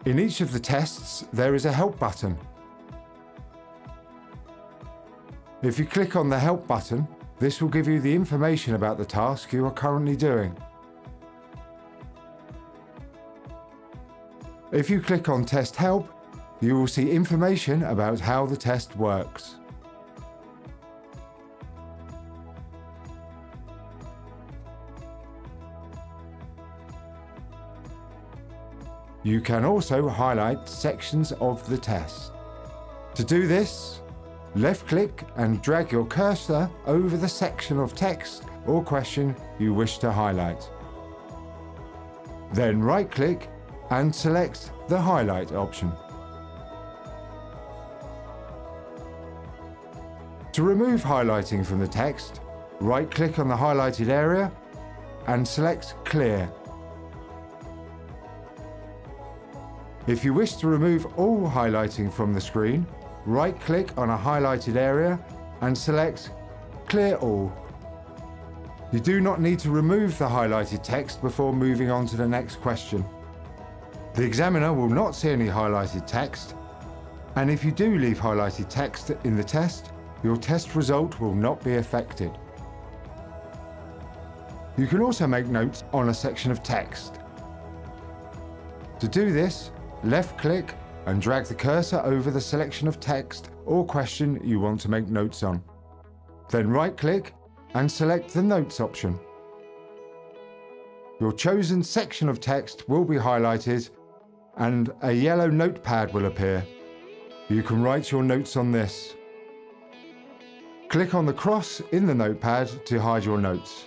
In each of the tests, there is a Help button. If you click on the Help button, this will give you the information about the task you are currently doing. If you click on Test Help, you will see information about how the test works. You can also highlight sections of the test. To do this, left-click and drag your cursor over the section of text or question you wish to highlight. Then right-click and select the Highlight option. To remove highlighting from the text, right-click on the highlighted area and select Clear. If you wish to remove all highlighting from the screen, right-click on a highlighted area and select Clear All. You do not need to remove the highlighted text before moving on to the next question. The examiner will not see any highlighted text, and if you do leave highlighted text in the test, your test result will not be affected. You can also make notes on a section of text. To do this, left-click and drag the cursor over the selection of text or question you want to make notes on. Then right-click and select the Notes option. Your chosen section of text will be highlighted and a yellow notepad will appear. You can write your notes on this. Click on the cross in the notepad to hide your notes.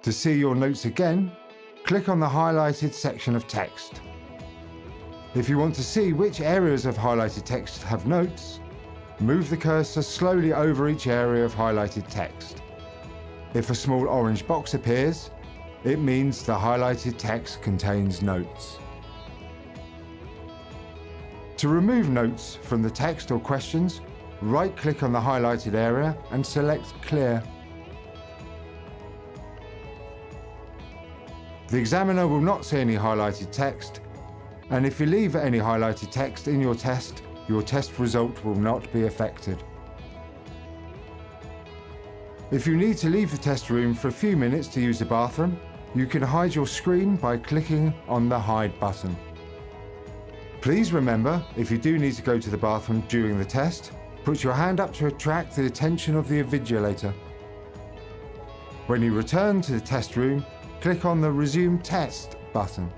To see your notes again, click on the highlighted section of text. If you want to see which areas of highlighted text have notes, move the cursor slowly over each area of highlighted text. If a small orange box appears, it means the highlighted text contains notes. To remove notes from the text or questions, right-click on the highlighted area and select Clear. The examiner will not see any highlighted text, and if you leave any highlighted text in your test result will not be affected. If you need to leave the test room for a few minutes to use the bathroom, you can hide your screen by clicking on the Hide button. Please remember, if you do need to go to the bathroom during the test, put your hand up to attract the attention of the invigilator. When you return to the test room, click on the Resume Test button.